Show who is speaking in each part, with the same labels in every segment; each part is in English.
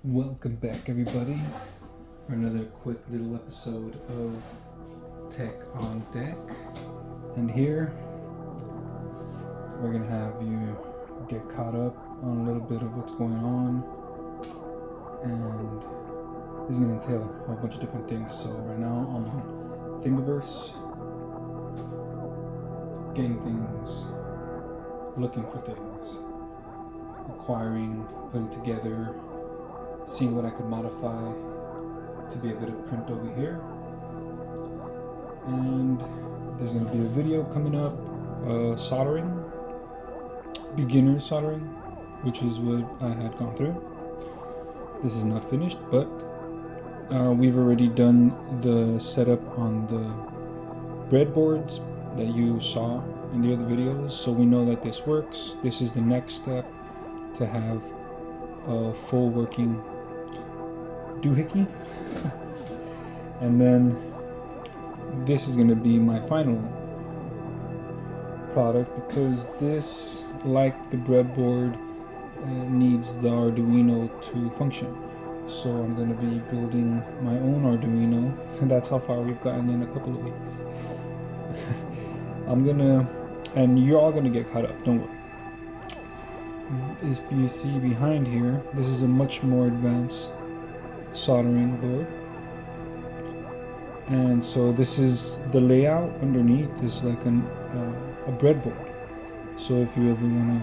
Speaker 1: Welcome back, everybody, for another quick little episode of Tech on Deck. And here we're gonna have you get caught up on a little bit of what's going on, and this is gonna entail a whole bunch of different things. So right now I'm on Thingiverse, getting things, looking for things, acquiring, putting together, seeing what I could modify to be able to print over here. And there's going to be a video coming up, soldering, beginner soldering, which is what I had gone through. This is not finished, but we've already done the setup on the breadboards that you saw in the other videos, so we know that this works. This is the next step to have a full working doohickey. And then this is going to be my final product, because this, like the breadboard, needs the Arduino to function. So I'm going to be building my own Arduino, and that's how far we've gotten in a couple of weeks. And you're all gonna get caught up, don't worry. If you see behind here, this is a much more advanced soldering board. And so this is the layout underneath. This is like a breadboard. So if you ever wanna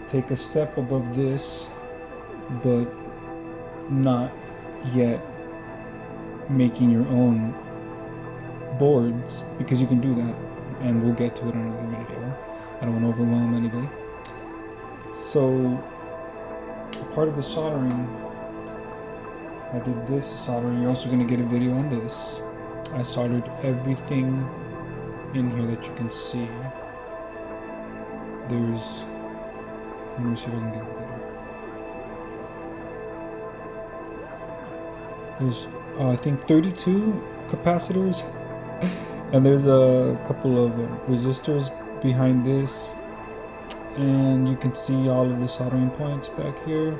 Speaker 1: take a step above this, but not yet making your own boards, because you can do that, and we'll get to it in another video. I don't want to overwhelm anybody. So part of the soldering, I did this soldering. You're also going to get a video on this. I soldered everything in here that you can see. Let me see if I can get it better. There's I think 32 capacitors, and there's a couple of resistors behind this, and you can see all of the soldering points back here.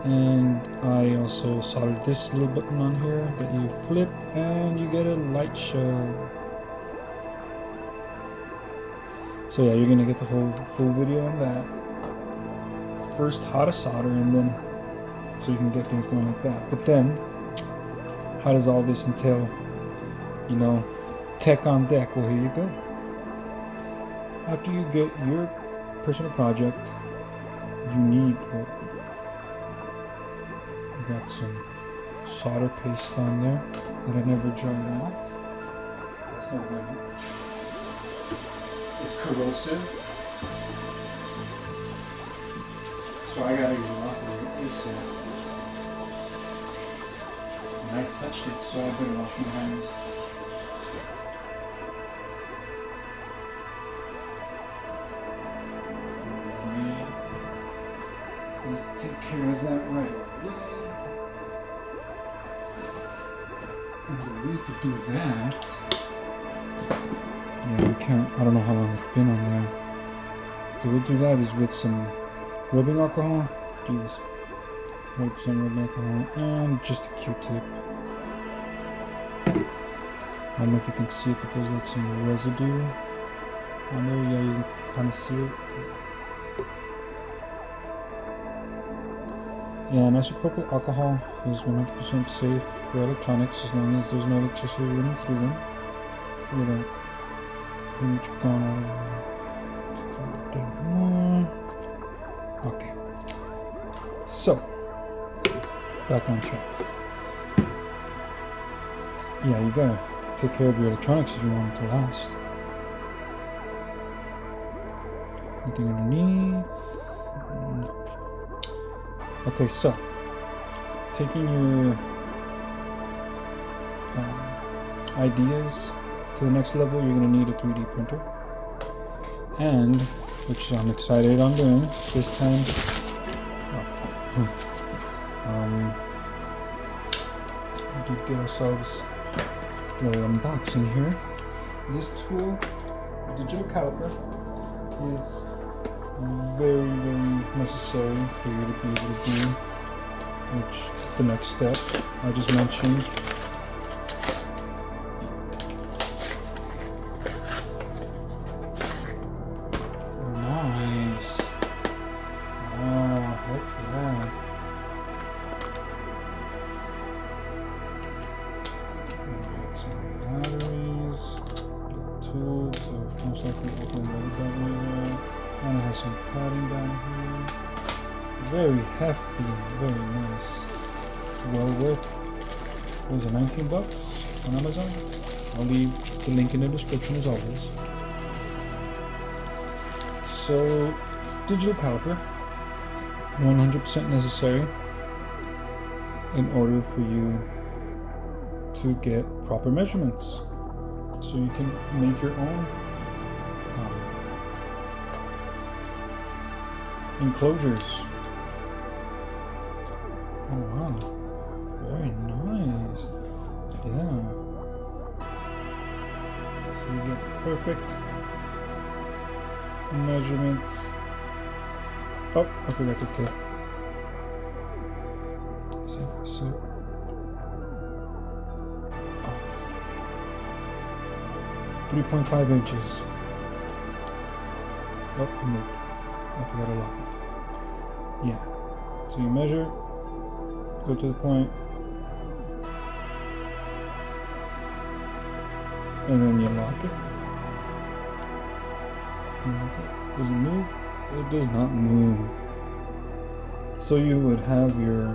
Speaker 1: And I also soldered this little button on here that you flip and you get a light show. So yeah, you're gonna get the whole full video on that. First how to solder, and then so you can get things going like that. But then how does all this entail? You know, tech on deck. Well, here you go. After you get your personal project, you need, I got some solder paste on there that I never dried off. That's not right. It's corrosive, so I gotta get it off of it ASAP. And I touched it, so I better wash my hands. Let's take care of that right away. And the way to do that, yeah, we can't, I don't know how long it's been on there. The way to do that is with some rubbing alcohol. Jesus. 100% rubbing alcohol and just a Q-tip. I don't know if you can see it, but there's like some residue on there. Yeah, you can kind of see it. Yeah, and isopropyl alcohol is 100% safe for electronics as long as there's no electricity running through them. Look at that. Pretty much gone all the way. Okay. So, back on track. Yeah, you gotta take care of your electronics if you want it to last. Anything underneath? No. Okay, so taking your ideas to the next level, you're going to need a 3D printer, and which I'm excited on doing this time. We did get ourselves a little unboxing here. This tool, digital caliper, is very, very necessary for you to be able to do, which the next step I just mentioned. Nice. Oh, heck yeah. Get some batteries, little tube, so most likely open where the batteries are. And it has some padding down here. Very hefty, very nice. Well worth, what was it, 19 bucks on Amazon? I'll leave the link in the description as always. So, digital caliper, 100% necessary in order for you to get proper measurements. So you can make your own enclosures. Oh wow, very nice. Yeah. So you get perfect measurements. Oh, I forgot to tip. So. Oh. 3.5 inches. Oh, I moved. I forgot to lock it. Yeah. So you measure, go to the point, and then you lock it. Does it move? It does not move. So you would have your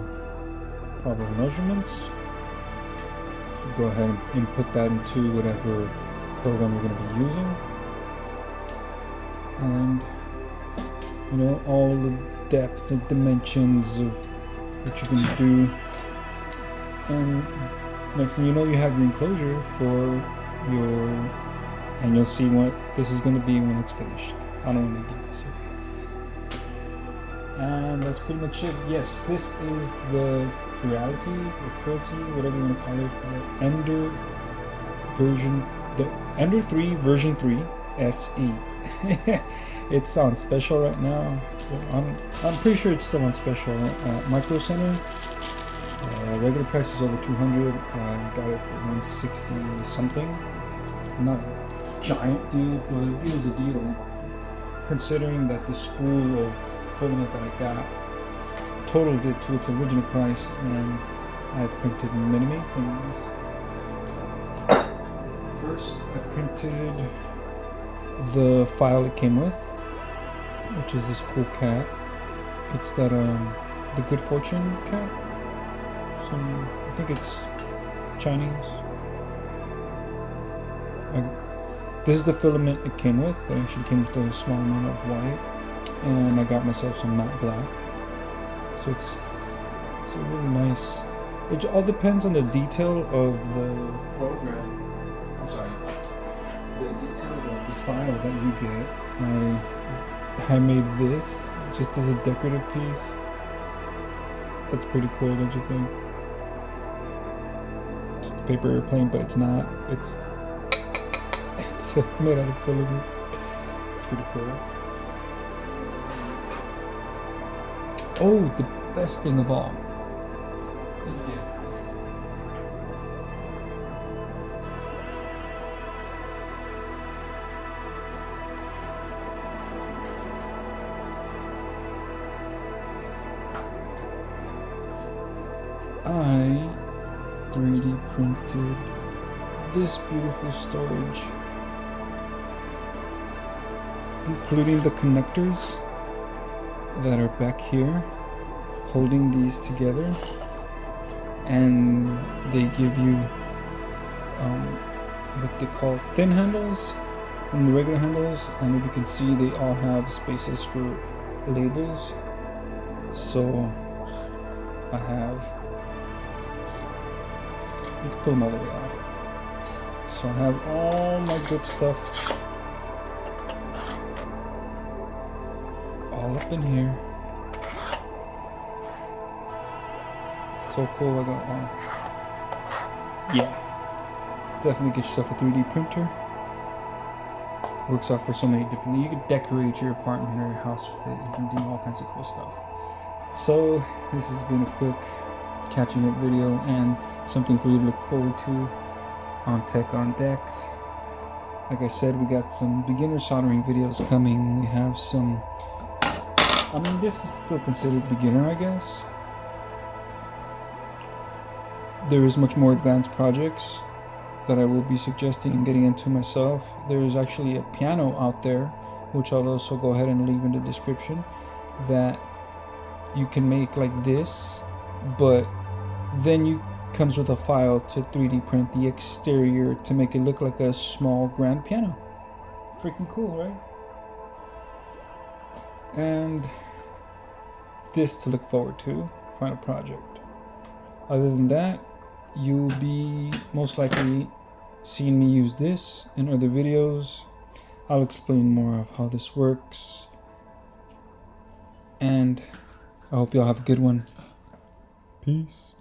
Speaker 1: proper measurements. So go ahead and input that into whatever program you're going to be using. And you know, all the depth and dimensions of what you can do. And next thing you know, you have your enclosure for your, and you'll see what this is going to be when it's finished. I don't want to do this here. And that's pretty much it. Yes, this is the Creality or Creality, whatever you want to call it, the Ender version, the Ender 3 version 3 SE. It's on special right now. I'm pretty sure it's still on special at Micro Center. Regular price is over 200. I got it for 160 something. Not a giant deal, but a deal is a deal. Considering that the spool of filament that I got totaled it to its original price, and I've printed many things. First, I printed the file it came with, which is this cool cat. It's that the Good Fortune cat. I think it's Chinese. This is the filament it came with. It actually came with a small amount of white, and I got myself some matte black. So it's a really nice. It all depends on the detail of the program. I'm sorry. The detail of the file that you get. I made this just as a decorative piece. That's pretty cool, don't you think? Just a paper airplane, but it's not. It's made out of filament. It's pretty cool. Oh, the best thing of all. I 3D printed this beautiful storage, including the connectors that are back here holding these together, and they give you what they call thin handles and the regular handles, and if you can see, they all have spaces for labels. So I have, you can pull them all the way out. So I have all my good stuff all up in here. So cool. I got one. Yeah, definitely get yourself a 3D printer. Works out for so many different. You could decorate your apartment or your house with it. You can do all kinds of cool stuff. So this has been a quick catching up video and something for you to look forward to on Tech on Deck. Like I said, we got some beginner soldering videos coming. We have some, I mean, this is still considered beginner, I guess. There is much more advanced projects that I will be suggesting and getting into myself. There is actually a piano out there, which I'll also go ahead and leave in the description, that you can make like this, but then you comes with a file to 3D print the exterior to make it look like a small grand piano. Freaking cool, right? And this to look forward to, final project. Other than that, you'll be most likely seeing me use this in other videos. I'll explain more of how this works. And I hope y'all have a good one. Peace.